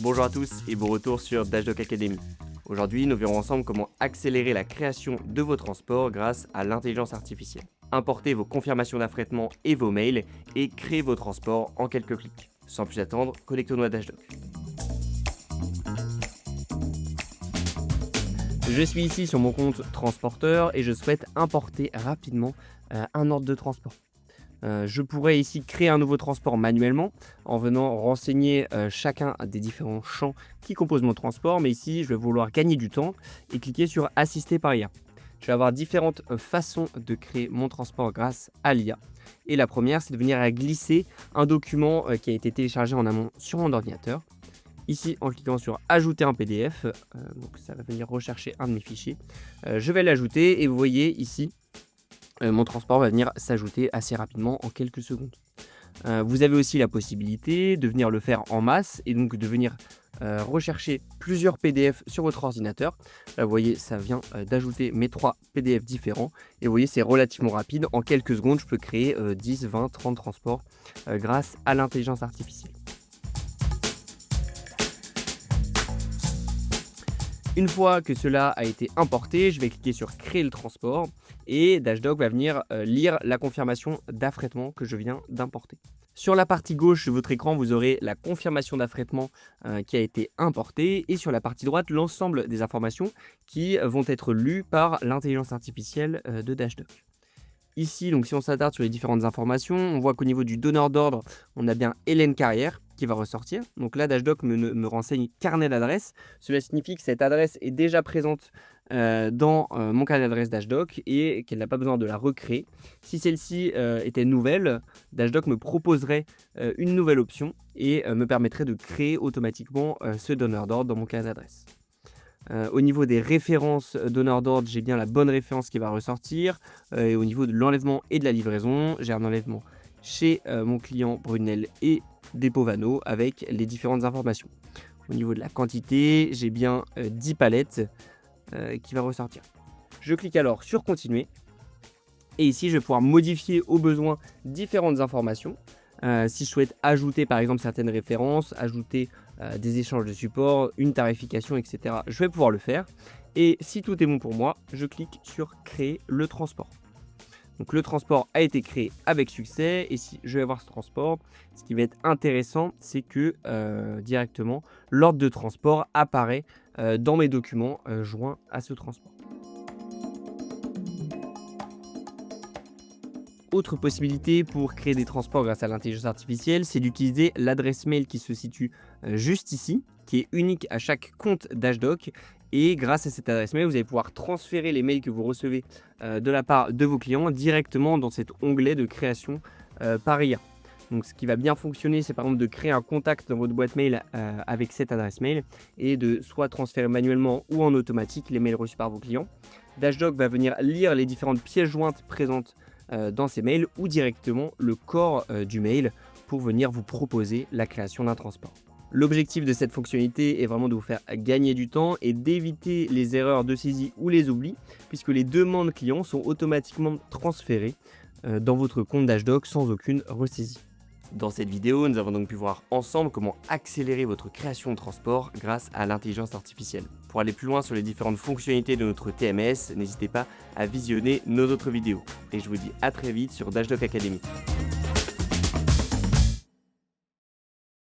Bonjour à tous et bon retour sur Dashdoc Academy. Aujourd'hui, nous verrons ensemble comment accélérer la création de vos transports grâce à l'intelligence artificielle. Importez vos confirmations d'affrètement et vos mails et créez vos transports en quelques clics. Sans plus attendre, connectons-nous à Dashdoc. Je suis ici sur mon compte transporteur et je souhaite importer rapidement un ordre de transport. Je pourrais ici créer un nouveau transport manuellement en venant renseigner chacun des différents champs qui composent mon transport, mais ici je vais vouloir gagner du temps et cliquer sur assister par IA. Je vais avoir différentes façons de créer mon transport grâce à l'IA. Et la première, c'est de venir à glisser un document qui a été téléchargé en amont sur mon ordinateur. Ici, en cliquant sur ajouter un PDF, donc ça va venir rechercher un de mes fichiers. Je vais l'ajouter et vous voyez ici, mon transport va venir s'ajouter assez rapidement en quelques secondes. Vous avez aussi la possibilité de venir le faire en masse et donc de venir rechercher plusieurs PDF sur votre ordinateur. Là, vous voyez, ça vient d'ajouter mes 3 PDF différents. Et vous voyez, c'est relativement rapide. En quelques secondes, je peux créer 10, 20, 30 transports grâce à l'intelligence artificielle. Une fois que cela a été importé, je vais cliquer sur créer le transport et Dashdoc va venir lire la confirmation d'affrètement que je viens d'importer. Sur la partie gauche de votre écran, vous aurez la confirmation d'affrètement qui a été importée et sur la partie droite, l'ensemble des informations qui vont être lues par l'intelligence artificielle de Dashdoc. Ici, donc si on s'attarde sur les différentes informations, on voit qu'au niveau du donneur d'ordre, on a bien Hélène Carrière qui va ressortir. Donc là, Dashdoc me renseigne carnet d'adresse. Cela signifie que cette adresse est déjà présente dans mon carnet d'adresse Dashdoc et qu'elle n'a pas besoin de la recréer. Si celle-ci était nouvelle, Dashdoc me proposerait une nouvelle option et me permettrait de créer automatiquement ce donneur d'ordre dans mon carnet d'adresse. Au niveau des références donneurs d'ordre, j'ai bien la bonne référence qui va ressortir. Et au niveau de l'enlèvement et de la livraison, j'ai un enlèvement chez mon client Brunel et Dépôt Vano avec les différentes informations. Au niveau de la quantité, j'ai bien 10 palettes qui va ressortir. Je clique alors sur continuer. Et ici, je vais pouvoir modifier au besoin différentes informations. Si je souhaite ajouter par exemple certaines références, ajouter des échanges de support, une tarification, etc. Je vais pouvoir le faire. Et si tout est bon pour moi, je clique sur créer le transport. Donc le transport a été créé avec succès et si je vais avoir ce transport, ce qui va être intéressant, c'est que directement l'ordre de transport apparaît dans mes documents joints à ce transport. Autre possibilité pour créer des transports grâce à l'intelligence artificielle, c'est d'utiliser l'adresse mail qui se situe juste ici, qui est unique à chaque compte Dashdoc. Et grâce à cette adresse mail, vous allez pouvoir transférer les mails que vous recevez de la part de vos clients directement dans cet onglet de création par IA. Donc ce qui va bien fonctionner, c'est par exemple de créer un contact dans votre boîte mail avec cette adresse mail et de soit transférer manuellement ou en automatique les mails reçus par vos clients. Dashdoc va venir lire les différentes pièces jointes présentes dans ces mails ou directement le corps du mail pour venir vous proposer la création d'un transport. L'objectif de cette fonctionnalité est vraiment de vous faire gagner du temps et d'éviter les erreurs de saisie ou les oublis puisque les demandes clients sont automatiquement transférées dans votre compte Dashdoc sans aucune ressaisie. Dans cette vidéo, nous avons donc pu voir ensemble comment accélérer votre création de transport grâce à l'intelligence artificielle. Pour aller plus loin sur les différentes fonctionnalités de notre TMS, n'hésitez pas à visionner nos autres vidéos. Et je vous dis à très vite sur Dashdoc Academy.